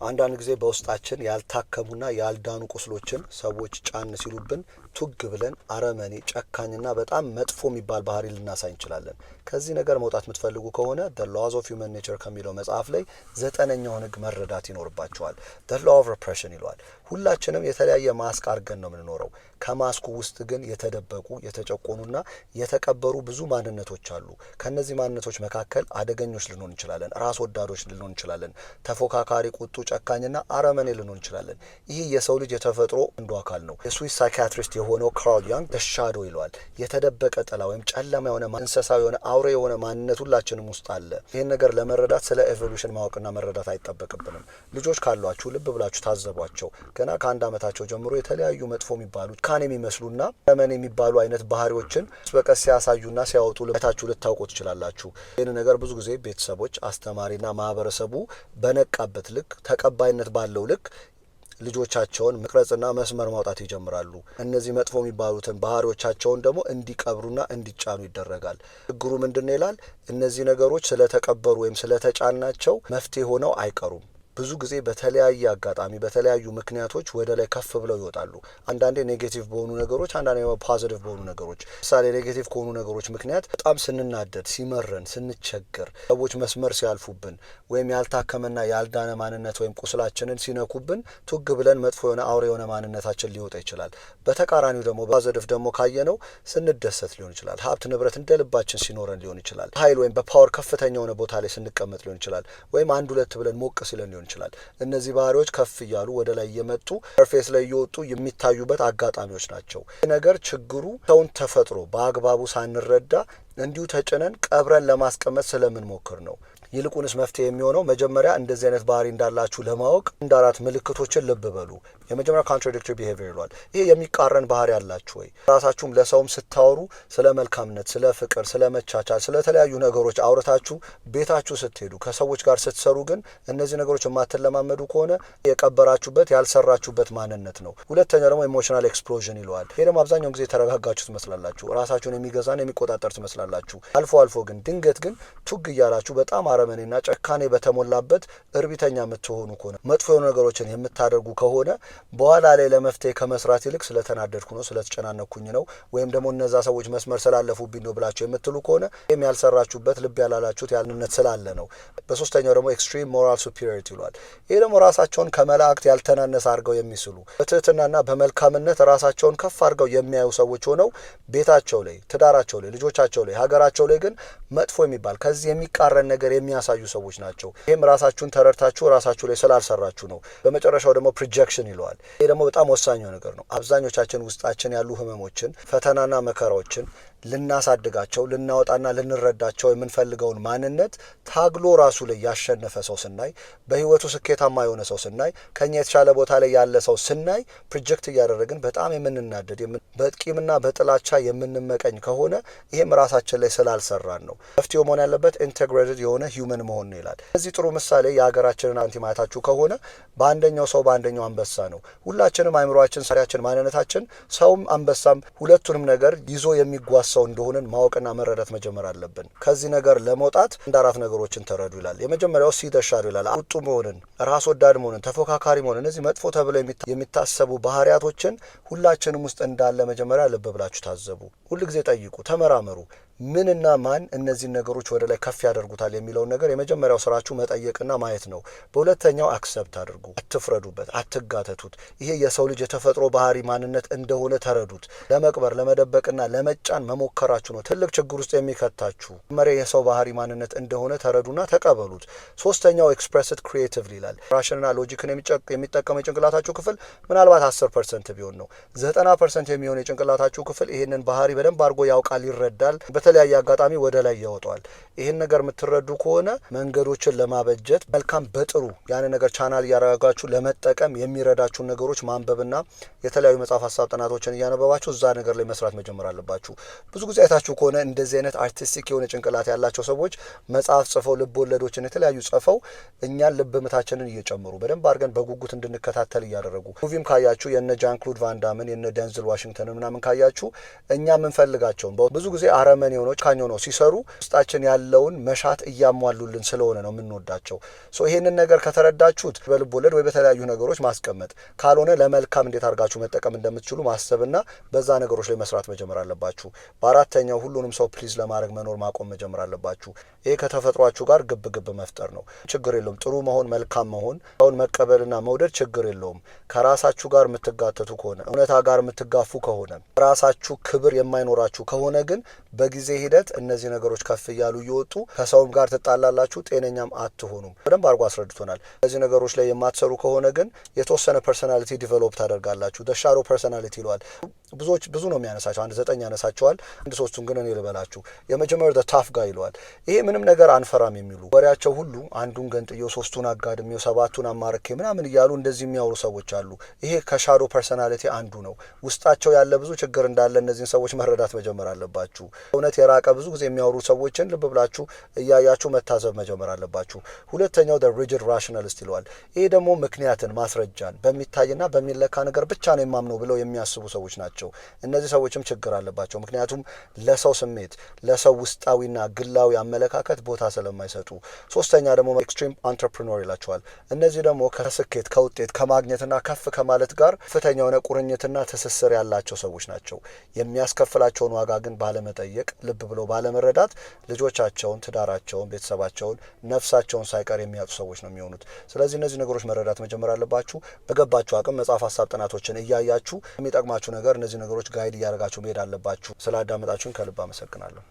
አንዳንድ ጊዜ በውስጣችን ያልታከሙና ያልዳኑ ቁስሎችን ሰዎች ጫን ሲሉብን ቱግ ብለን አረመኔ ጨካኝና በጣም መጥፎ የሚባል ባህሪ ልናሳይ እንችላለን። ከዚህ ነገር መውጣት የምትፈልጉ ከሆነ The Laws of Human Nature ከሚለው መጽሐፍ ላይ 9ኛውን ህግ መረዳት ይኖርባቸዋል። The Law of Repression ይለዋል። ሁላችንም የተለያየ ማስክ አድርገን ነው የምንኖረው። ከማስኩ ውስጥ ግን የተደበቁ የተጨቆኑና የተቀበሩ ብዙ ማንነቶች አሉ። ከነዚህ ማንነቶች መካከል አደገኞች ልንሆን እንችላለን፣ ራስ ወዳዶች ልንሆን እንችላለን፣ ተፎካካሪ፣ ቁጡ፣ ጨካኝና አረመኔ ልንሆን እንችላለን። ይህ የሰው ልጅ የተፈጥሮ አንዱ አካል ነው። የስዊስ ሳይኪያትሪስት የሆነው ካርል ያንግ the shadow ይለዋል። የተደበቀ ጥላ ወይም ጨለማ የሆነ እንስሳዊ የሆነ አውሬ የሆነ ማንነት ሁላችንም ውስጥ አለ። ይህን ነገር ለመረዳት ስለ ኤቮሉሽን ማወቅና መረዳት አይጠበቅብንም። ልጆች ካሏችሁ ልብ ብላችሁ ታዘቧቸው። ገና ከ1 ዓመታቸው ጀምሮ የተለያዩ መጥፎ የሚባሉ ካን የሚመስሉና አረመኔ የሚባሉ አይነት ባህሪዎችን በቀስ ሲያሳዩና ሲያወጡ ለታችሁ ልታውቁ ትችላላችሁ። ይህን ነገር ብዙ ጊዜ ቤተሰቦች፣ አስተማሪና ማህበረሰቡ በነቃበት ልክ ተቀባይነት ባለው ልክ ልጆቻቸውን መቅረጽና መስመር ማውጣት ይጀምራሉ። እነዚህ መጥፎ የሚባሉትን ባህሪዎቻቸውን ደግሞ እንዲቀብሩና እንዲጫኑ ይደረጋል። ችግሩ ምንድነው ይላል? እነዚህ ነገሮች ስለተቀበሩ ወይም ስለተጫናቸው መፍትሄ ሆነው አይቀሩም። ብዙ ጊዜ በተለያየ አጋጣሚ በተለያዩ ምክንያቶች ወደ ላይ ከፍ ብለው ይወጣሉ። አንዳንዴ ኔጌቲቭ በሆኑ ነገሮች፣ አንዳንዴ ፖዚቲቭ በሆኑ ነገሮች። ምሳሌ ኔጌቲቭ ከሆኑ ነገሮች ምክንያት በጣም ስንናደድ፣ ሲመረን፣ ስንቸገር፣ ሰዎች መስመር ሲያልፉብን ወይም ያልታከመና ያልዳነ ማንነት ወይም ቁስላችንን ሲነኩብን ቱግ ብለን መጥፎ የሆነ አውሬ የሆነ ማንነታችን ሊወጣ ይችላል። በተቃራኒው ደግሞ ፖዚቲቭ ደግሞ ካየነው ስንደሰት ሊሆን ይችላል። ሀብት ንብረት እንደ ልባችን ሲኖረን ሊሆን ይችላል። ኃይል ወይም በፓወር ከፍተኛ የሆነ ቦታ ላይ ስንቀመጥ ሊሆን ይችላል። ወይም አንድ ሁለት ብለን ሞቅ ሲለን ሊሆን ይችላል። እነዚህ ባህሪዎች ከፍ እያሉ ወደ ላይ እየመጡ ሰርፌስ ላይ እየወጡ የሚታዩበት አጋጣሚዎች ናቸው። ይህ ነገር ችግሩ ሰውን ተፈጥሮ በአግባቡ ሳንረዳ እንዲሁ ተጭነን ቀብረን ለማስቀመጥ ስለምንሞክር ነው። ይልቁንስ መፍትሄ የሚሆነው መጀመሪያ እንደዚህ አይነት ባህሪ እንዳላችሁ ለማወቅ እንደ 4 ምልክቶችን ልብ በሉ። የመጀመሪያው contradictory behavior ይሏል። ይሄ የሚቃረን ባህሪ ያላችሁ ወይ? ራሳችሁም ለሰውም ስታወሩ ስለ መልካምነት፣ ስለ ፍቅር፣ ስለ መቻቻል፣ ስለ ተለያዩ ነገሮች አውርታችሁ ቤታችሁ ስትሄዱ ከሰዎች ጋር ስትሰሩ ግን እነዚህ ነገሮች የማትለማመዱ ከሆነ የቀበራችሁበት ያልሰራችሁበት ማንነት ነው። ሁለተኛው ደግሞ ኢሞሽናል ኤክስፕሎዥን ይለዋል። ይሄ ደግሞ አብዛኛውን ጊዜ ተረጋጋችሁ ትመስላላችሁ፣ ራሳችሁን የሚገዛና የሚቆጣጠር ትመስላላችሁ። አልፎ አልፎ ግን ድንገት ግን ቱግ እያላችሁ በጣም አረመኔና ጨካኔ በተሞላበት እርቢተኛ የምትሆኑ ከሆነ መጥፎ የሆኑ ነገሮችን የምታደርጉ ከሆነ በኋላ ላይ ለመፍትሄ ከመስራት ይልቅ ስለተናደድኩ ነው፣ ስለተጨናነኩኝ ነው ወይም ደግሞ እነዛ ሰዎች መስመር ስላለፉብኝ ነው ብላችሁ የምትሉ ከሆነ ይሄም ያልሰራችሁበት ልብ ያላላችሁት ያልነት ስላለ ነው። በሶስተኛው ደግሞ ኤክስትሪም ሞራል ሱፒሪዮሪቲ ይሏል። ይሄ ደግሞ ራሳቸውን ከመላእክት ያልተናነሰ አድርገው የሚስሉ በትህትናና በመልካምነት ራሳቸውን ከፍ አድርገው የሚያዩ ሰዎች ሆነው ቤታቸው ላይ፣ ትዳራቸው ላይ፣ ልጆቻቸው ላይ፣ ሀገራቸው ላይ ግን መጥፎ የሚባል ከዚህ የሚቃረን ነገር የሚያሳዩ ሰዎች ናቸው። ይሄም ራሳችሁን ተረድታችሁ ራሳችሁ ላይ ስላልሰራችሁ ነው። በመጨረሻው ደግሞ ፕሮጀክሽን ይለዋል። ይሄ ደግሞ በጣም ወሳኝ ነገር ነው። አብዛኞቻችን ውስጣችን ያሉ ህመሞችን፣ ፈተናና መከራዎችን ልናሳድጋቸው ልናወጣና ልንረዳቸው የምንፈልገውን ማንነት ታግሎ ራሱ ላይ ያሸነፈ ሰው ስናይ፣ በህይወቱ ስኬታማ የሆነ ሰው ስናይ፣ ከኛ የተሻለ ቦታ ላይ ያለ ሰው ስናይ ፕሮጀክት እያደረግን በጣም የምንናደድ በቂምና በጥላቻ የምንመቀኝ ከሆነ ይሄም ራሳችን ላይ ስላልሰራን ነው። መፍትሄው መሆን ያለበት ኢንቴግሬትድ የሆነ ሂውመን መሆን ነው ይላል። እዚህ ጥሩ ምሳሌ የሀገራችንን አንቲማታችሁ ከሆነ በአንደኛው ሰው በአንደኛው አንበሳ ነው። ሁላችንም አይምሮአችን፣ ሰሪያችን፣ ማንነታችን ሰውም አንበሳም ሁለቱንም ነገር ይዞ የሚጓዝ ሰው እንደሆነን ማወቅና መረዳት መጀመር አለብን። ከዚህ ነገር ለመውጣት እንደ 4 ነገሮችን ተረዱ ይላል። የመጀመሪያው ሲደሻሩ ይላል። ቁጡ መሆንን፣ ራስ ወዳድ መሆንን፣ ተፎካካሪ መሆንን፣ እነዚህ መጥፎ ተብለው የሚታሰቡ ባህሪያቶችን ሁላችንም ውስጥ እንዳለ መጀመሪያ ልብ ብላችሁ ታዘቡ። ሁልጊዜ ጠይቁ፣ ተመራመሩ። ምንና ማን እነዚህ ነገሮች ወደ ላይ ከፍ ያደርጉታል የሚለውን ነገር የመጀመሪያው ስራችሁ መጠየቅና ማየት ነው። በሁለተኛው አክሰፕት አድርጉ፣ አትፍረዱበት፣ አትጋተቱት። ይሄ የሰው ልጅ የተፈጥሮ ባህሪ ማንነት እንደሆነ ተረዱት። ለመቅበር ለመደበቅና ለመጫን መሞከራችሁ ነው ትልቅ ችግር ውስጥ የሚከታችሁ። መሬ የሰው ባህሪ ማንነት እንደሆነ ተረዱና ተቀበሉት። ሶስተኛው ኤክስፕሬስድ ክሪኤቲቭሊ ይላል። ራሽንና ሎጂክን የሚጠቀመው የጭንቅላታችሁ ክፍል ምናልባት 10% ቢሆን ነው። 90% የሚሆን የጭንቅላታችሁ ክፍል ይሄንን ባህሪ በደንብ አድርጎ ያውቃል፣ ይረዳል። በተለያየ አጋጣሚ ወደ ላይ ያወጣዋል። ይሄን ነገር የምትረዱ ከሆነ መንገዶችን ለማበጀት መልካም በጥሩ ያን ነገር ቻናል እያረጋጋችሁ ለመጠቀም የሚረዳችሁን ነገሮች ማንበብና የተለያዩ መጽሐፍ ሀሳብ ጥናቶችን እያነበባችሁ እዛ ነገር ላይ መስራት መጀመር አለባችሁ። ብዙ ጊዜ አይታችሁ ከሆነ እንደዚህ አይነት አርቲስቲክ የሆነ ጭንቅላት ያላቸው ሰዎች መጽሐፍ ጽፈው ልብ ወለዶችን የተለያዩ ጽፈው እኛን ልብ ምታችንን እየጨመሩ በደንብ አድርገን በጉጉት እንድንከታተል እያደረጉ ሙቪም ካያችሁ የነ ጃን ክሉድ ቫን ዳምን የነ ደንዝል ዋሽንግተንን ምናምን ካያችሁ እኛ የምንፈልጋቸውን ብዙ ጊዜ አረመኔ የሆነው ጨካኝ ሆነው ሲሰሩ ውስጣችን ያለውን መሻት እያሟሉልን ስለሆነ ነው የምንወዳቸው። ይሄንን ነገር ከተረዳችሁት በልብ ወለድ ወይ በተለያዩ ነገሮች ማስቀመጥ፣ ካልሆነ ለመልካም እንዴት አድርጋችሁ መጠቀም እንደምትችሉ ማሰብና በዛ ነገሮች ላይ መስራት መጀመር አለባችሁ። በአራተኛው ሁሉንም ሰው ፕሊዝ ለማድረግ መኖር ማቆም መጀመር አለባችሁ። ይሄ ከተፈጥሯችሁ ጋር ግብ ግብ መፍጠር ነው። ችግር የለውም ጥሩ መሆን መልካም መሆን ሰውን መቀበልና መውደድ ችግር የለውም። ከራሳችሁ ጋር የምትጋተቱ ከሆነ እውነታ ጋር የምትጋፉ ከሆነ ራሳችሁ ክብር የማይኖራችሁ ከሆነ ግን በጊዜ ሂደት እነዚህ ነገሮች ከፍ እያሉ እየወጡ ከሰውም ጋር ትጣላላችሁ፣ ጤነኛም አትሆኑም። በደንብ አድርጎ አስረድቶናል። እነዚህ ነገሮች ላይ የማትሰሩ ከሆነ ግን የተወሰነ ፐርሶናሊቲ ዲቨሎፕ ታደርጋላችሁ። ሻዶ ፐርሶናሊቲ ይለዋል። ብዙ ነው የሚያነሳቸው፣ 9 ያነሳቸዋል። 3ቱን ግን እኔ ልበላችሁ። የመጀመሪያው ታፍ ጋር ይለዋል። ይሄ ምንም ነገር አንፈራም የሚሉ ወሬያቸው ሁሉ አንዱን ገንጥየው 3ቱን አጋድሜው 7ቱን አማርኬ ምናምን እያሉ እንደዚህ የሚያወሩ ሰዎች አሉ። ይሄ ከሻዶ ፐርሶናሊቲ አንዱ ነው። ውስጣቸው ያለ ብዙ ችግር እንዳለ እነዚህን ሰዎች መረዳት መጀመር አለባችሁ። እውነት የራቀ ብዙ ጊዜ የሚያወሩ ሰዎችን ልብ ብላችሁ እያያችሁ መታዘብ መጀመር አለባችሁ። ሁለተኛው ሪጅድ ራሽናሊስት ይለዋል። ይሄ ደግሞ ምክንያትን ማስረጃን በሚታይና በሚለካ ነገር ብቻ ነው የማምነው ብለው የሚያስቡ ሰዎች ናቸው። እነዚህ ሰዎችም ችግር አለባቸው። ምክንያቱም ለሰው ስሜት ለሰው ውስጣዊና ግላዊ አመለካከት ቦታ ስለማይሰጡ። ሶስተኛ ደግሞ ኤክስትሪም አንትረፕረነር ይላቸዋል። እነዚህ ደግሞ ከስኬት ከውጤት ከማግኘትና ከፍ ከማለት ጋር ከፍተኛ የሆነ ቁርኝትና ትስስር ያላቸው ሰዎች ናቸው። የሚያስከፍላቸውን ዋጋ ግን ባለመጠየቅ ልብ ብሎ ባለመረዳት ልጆቻቸውን፣ ትዳራቸውን፣ ቤተሰባቸውን፣ ነፍሳቸውን ሳይቀር የሚያጡ ሰዎች ነው የሚሆኑት። ስለዚህ እነዚህ ነገሮች መረዳት መጀመር አለባችሁ። በገባችሁ አቅም መጽሐፍ ሀሳብ ጥናቶችን እያያችሁ የሚጠቅማችሁ ነገር እነዚህ ነገሮች ጋይድ እያደረጋችሁ መሄድ አለባችሁ። ስላዳመጣችሁን ከልብ አመሰግናለሁ።